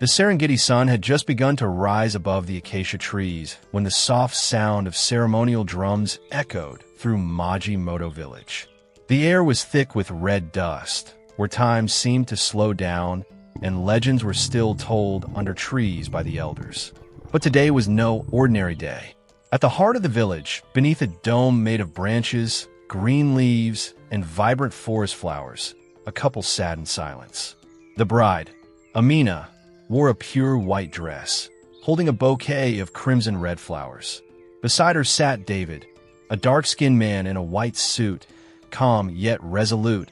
The Serengeti sun had just begun to rise above the acacia trees when the soft sound of ceremonial drums echoed through Majimoto village. The air was thick with red dust, where time seemed to slow down and legends were still told under trees by the elders. But today was no ordinary day. At the heart of the village, beneath a dome made of branches, green leaves, and vibrant forest flowers, a couple sat in silence. The bride, Amina, wore a pure white dress, holding a bouquet of crimson-red flowers. Beside her sat David, a dark-skinned man in a white suit, calm yet resolute,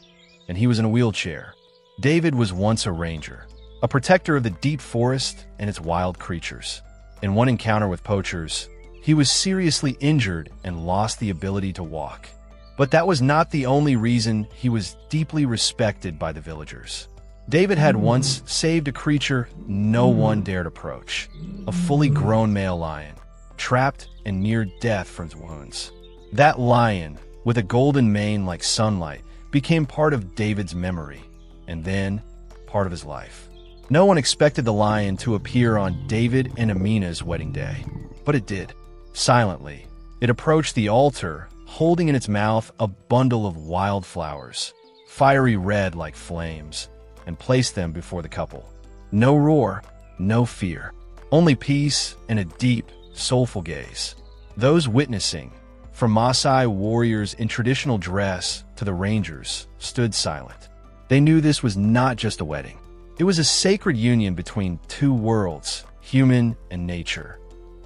and he was in a wheelchair. David was once a ranger, a protector of the deep forest and its wild creatures. In one encounter with poachers, he was seriously injured and lost the ability to walk. But that was not the only reason he was deeply respected by the villagers. David had once saved a creature no one dared approach, a fully grown male lion, trapped and near death from its wounds. That lion, with a golden mane like sunlight, became part of David's memory, and then part of his life. No one expected the lion to appear on David and Amina's wedding day, but it did. Silently, it approached the altar, holding in its mouth a bundle of wildflowers, fiery red like flames, and placed them before the couple. No roar, no fear, only peace and a deep, soulful gaze. Those witnessing, from Maasai warriors in traditional dress to the rangers, stood silent. They knew this was not just a wedding. It was a sacred union between two worlds, human and nature.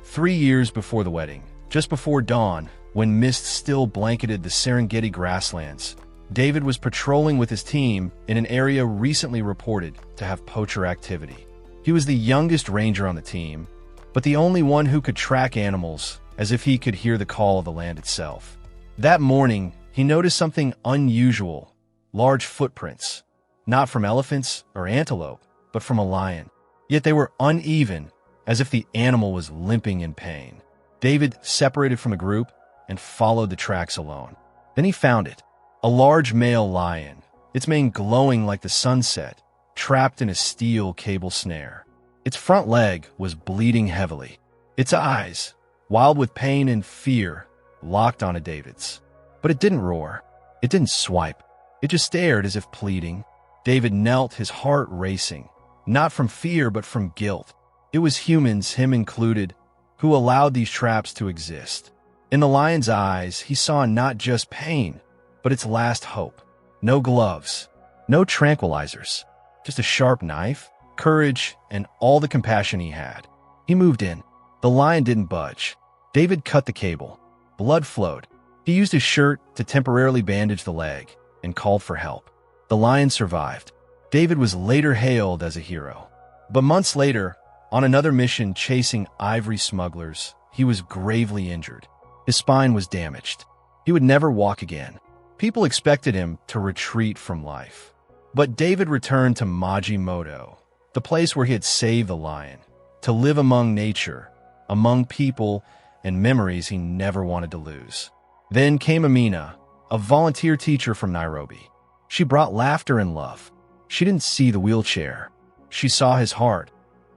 3 years before the wedding, just before dawn, when mist still blanketed the Serengeti grasslands, David was patrolling with his team in an area recently reported to have poacher activity. He was the youngest ranger on the team, but the only one who could track animals as if he could hear the call of the land itself. That morning, he noticed something unusual: large footprints, not from elephants or antelope, but from a lion. Yet they were uneven, as if the animal was limping in pain. David separated from the group and followed the tracks alone. Then he found it, a large male lion, its mane glowing like the sunset, trapped in a steel cable snare. Its front leg was bleeding heavily. Its eyes, wild with pain and fear, locked onto David's. But it didn't roar. It didn't swipe. It just stared as if pleading. David knelt, his heart racing, not from fear but from guilt. It was humans, him included, who allowed these traps to exist. In the lion's eyes, he saw not just pain, but its last hope. No gloves, no tranquilizers, just a sharp knife, courage, and all the compassion he had. He moved in. The lion didn't budge. David cut the cable. Blood flowed. He used his shirt to temporarily bandage the leg and called for help. The lion survived. David was later hailed as a hero. But months later, on another mission chasing ivory smugglers, he was gravely injured. His spine was damaged. He would never walk again. People expected him to retreat from life. But David returned to Majimoto, the place where he had saved the lion, to live among nature, among people, and memories he never wanted to lose. Then came Amina, a volunteer teacher from Nairobi. She brought laughter and love. She didn't see the wheelchair. She saw his heart,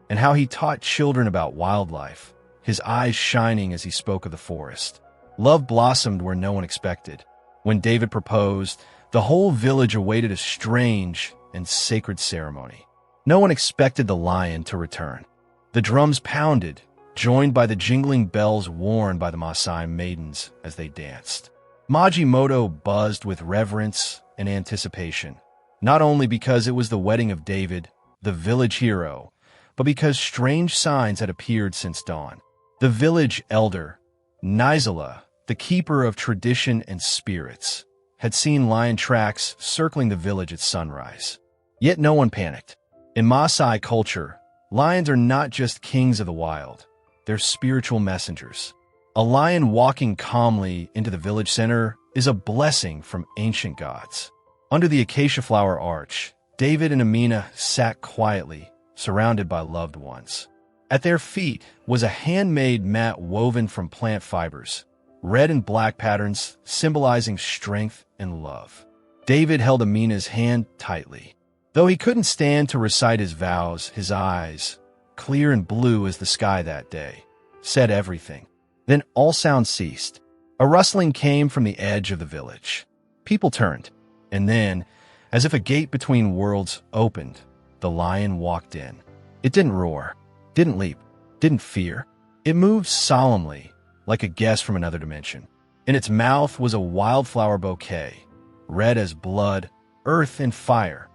and how he taught children about wildlife, his eyes shining as he spoke of the forest. Love blossomed where no one expected. When David proposed, the whole village awaited a strange and sacred ceremony. No one expected the lion to return. The drums pounded, joined by the jingling bells worn by the Maasai maidens as they danced. Majimoto buzzed with reverence and anticipation, not only because it was the wedding of David, the village hero, but because strange signs had appeared since dawn. The village elder, Nizala, the keeper of tradition and spirits, had seen lion tracks circling the village at sunrise. Yet no one panicked. In Maasai culture, lions are not just kings of the wild. They're spiritual messengers. A lion walking calmly into the village center is a blessing from ancient gods. Under the acacia flower arch, David and Amina sat quietly, surrounded by loved ones. At their feet was a handmade mat woven from plant fibers, red and black patterns symbolizing strength and love. David held Amina's hand tightly. Though he couldn't stand to recite his vows, his eyes, clear and blue as the sky that day, said everything. Then all sound ceased. A rustling came from the edge of the village. People turned, and then, as if a gate between worlds opened, the lion walked in. It didn't roar, didn't leap, didn't fear. It moved solemnly, like a guest from another dimension. In its mouth was a wildflower bouquet, red as blood, earth and fire,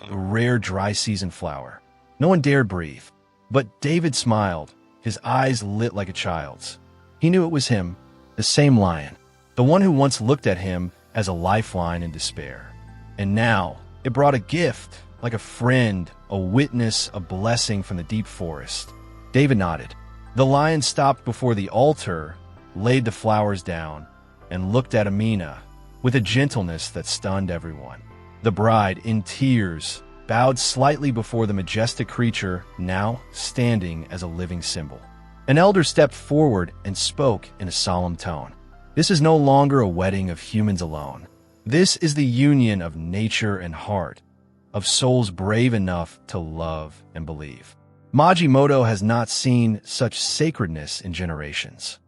a rare dry season flower. No one dared breathe, but David smiled, his eyes lit like a child's. He knew it was him, the same lion, the one who once looked at him as a lifeline in despair. And now, it brought a gift, like a friend, a witness, a blessing from the deep forest. David nodded. The lion stopped before the altar, laid the flowers down, and looked at Amina with a gentleness that stunned everyone. The bride, in tears, bowed slightly before the majestic creature, now standing as a living symbol. An elder stepped forward and spoke in a solemn tone. This is no longer a wedding of humans alone. This is the union of nature and heart, of souls brave enough to love and believe. Majimoto has not seen such sacredness in generations.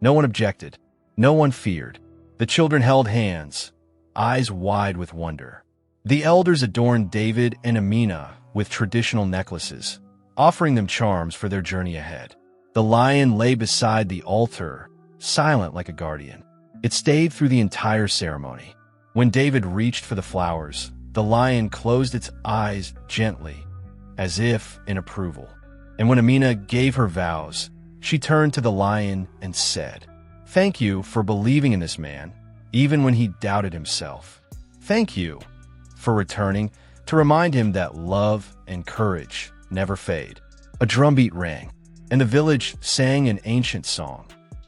No one objected. No one feared. The children held hands, eyes wide with wonder. The elders adorned David and Amina with traditional necklaces, offering them charms for their journey ahead. The lion lay beside the altar, silent like a guardian. It stayed through the entire ceremony. When David reached for the flowers, the lion closed its eyes gently, as if in approval. And when Amina gave her vows, she turned to the lion and said, "Thank you for believing in this man, even when he doubted himself. Thank you for returning to remind him that love and courage never fade." A drumbeat rang, and the village sang an ancient song,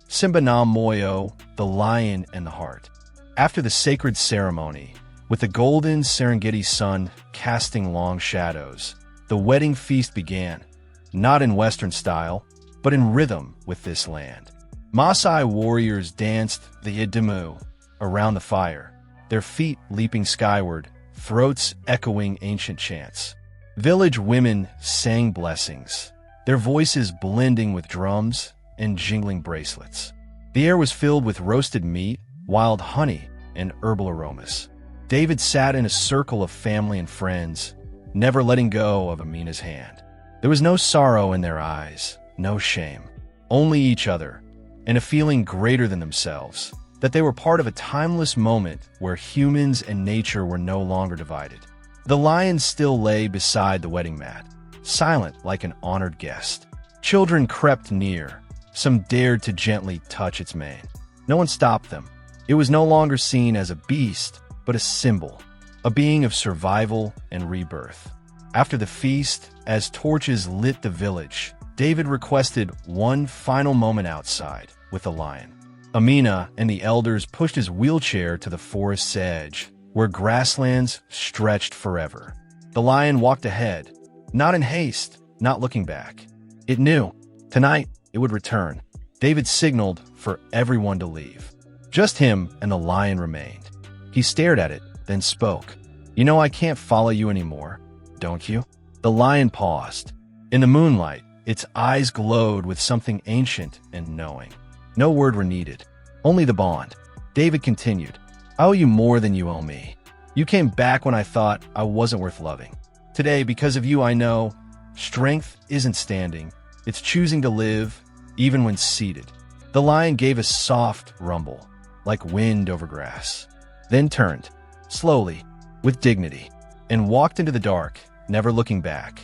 Simba na Moyo, the lion and the heart. After the sacred ceremony, with the golden Serengeti sun casting long shadows, the wedding feast began, not in Western style, but in rhythm with this land. Maasai warriors danced the Idimu around the fire, their feet leaping skyward, throats echoing ancient chants. Village women sang blessings, their voices blending with drums and jingling bracelets. The air was filled with roasted meat, wild honey, and herbal aromas. David sat in a circle of family and friends, never letting go of Amina's hand. There was no sorrow in their eyes, no shame, only each other, and a feeling greater than themselves, that they were part of a timeless moment where humans and nature were no longer divided. The lion still lay beside the wedding mat, silent like an honored guest. Children crept near. Some dared to gently touch its mane. No one stopped them. It was no longer seen as a beast, but a symbol, a being of survival and rebirth. After the feast, as torches lit the village, David requested one final moment outside with the lion. Amina and the elders pushed his wheelchair to the forest's edge, where grasslands stretched forever. The lion walked ahead, not in haste, not looking back. It knew, tonight, it would return. David signaled for everyone to leave. Just him and the lion remained. He stared at it, then spoke. "You know I can't follow you anymore, don't you?" The lion paused. In the moonlight, its eyes glowed with something ancient and knowing. No word were needed, only the bond. David continued, "I owe you more than you owe me. You came back when I thought I wasn't worth loving. Today, because of you, I know strength isn't standing. It's choosing to live, even when seated." The lion gave a soft rumble, like wind over grass, then turned, slowly, with dignity, and walked into the dark, never looking back.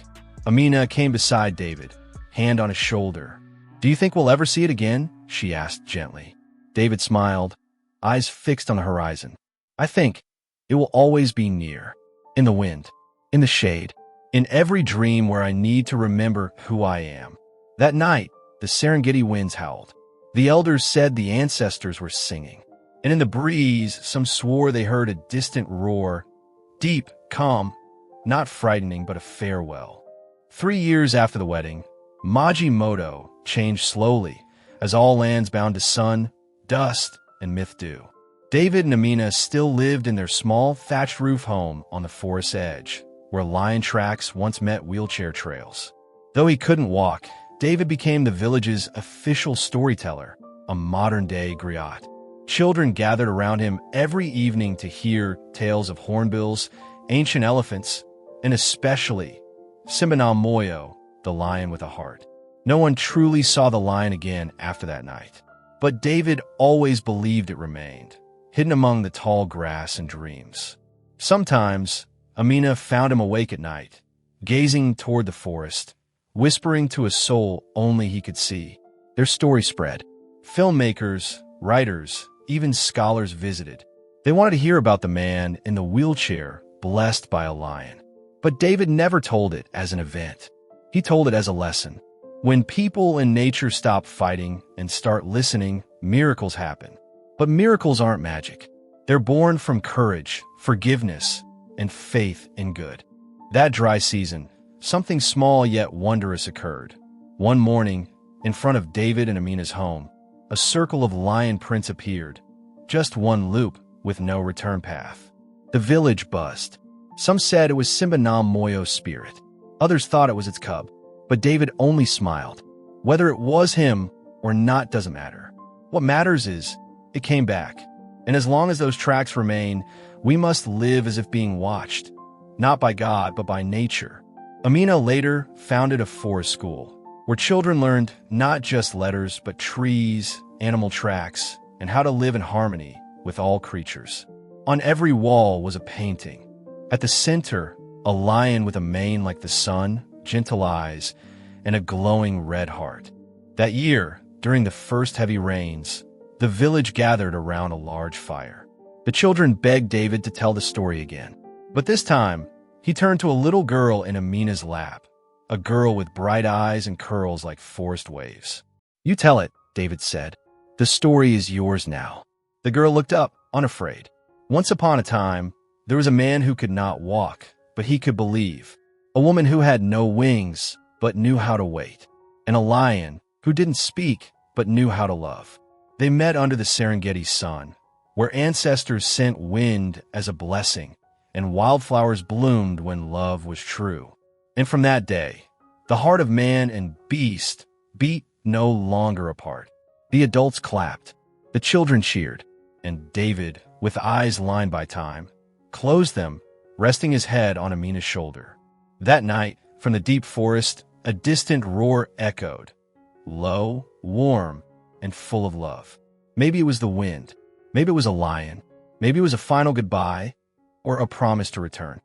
Amina came beside David, hand on his shoulder. "Do you think we'll ever see it again?" she asked gently. David smiled, eyes fixed on the horizon. "I think it will always be near, in the wind, in the shade, in every dream where I need to remember who I am." That night, the Serengeti winds howled. The elders said the ancestors were singing, and in the breeze, some swore they heard a distant roar, deep, calm, not frightening, but a farewell. 3 years after the wedding, Majimoto changed slowly, as all lands bound to sun, dust, and myth do. David and Amina still lived in their small thatched roof home on the forest's edge, where lion tracks once met wheelchair trails. Though he couldn't walk, David became the village's official storyteller, a modern-day griot. Children gathered around him every evening to hear tales of hornbills, ancient elephants, and especially Simbanam Moyo, the lion with a heart. No one truly saw the lion again after that night. But David always believed it remained, hidden among the tall grass and dreams. Sometimes, Amina found him awake at night, gazing toward the forest, whispering to a soul only he could see. Their story spread. Filmmakers, writers, even scholars visited. They wanted to hear about the man in the wheelchair blessed by a lion. But David never told it as an event. He told it as a lesson. When people and nature stop fighting and start listening, miracles happen. But miracles aren't magic. They're born from courage, forgiveness, and faith in good. That dry season, something small yet wondrous occurred. One morning, in front of David and Amina's home, a circle of lion prints appeared. Just one loop, with no return path. The village buzzed. Some said it was Simbanam Moyo's spirit. Others thought it was its cub. But David only smiled. Whether it was him or not doesn't matter. What matters is, it came back. And as long as those tracks remain, we must live as if being watched. Not by God, but by nature. Amina later founded a forest school, where children learned not just letters, but trees, animal tracks, and how to live in harmony with all creatures. On every wall was a painting. At the center, a lion with a mane like the sun, gentle eyes, and a glowing red heart. That year, during the first heavy rains, the village gathered around a large fire. The children begged David to tell the story again. But this time, he turned to a little girl in Amina's lap, a girl with bright eyes and curls like forest waves. "You tell it," David said. "The story is yours now." The girl looked up, unafraid. Once upon a time, there was a man who could not walk, but he could believe. A woman who had no wings, but knew how to wait. And a lion who didn't speak, but knew how to love. They met under the Serengeti sun, where ancestors sent wind as a blessing, and wildflowers bloomed when love was true. And from that day, the heart of man and beast beat no longer apart. The adults clapped, the children cheered, and David, with eyes lined by time, closed them, resting his head on Amina's shoulder. That night, from the deep forest, a distant roar echoed, low, warm, and full of love. Maybe it was the wind, maybe it was a lion, maybe it was a final goodbye, or a promise to return.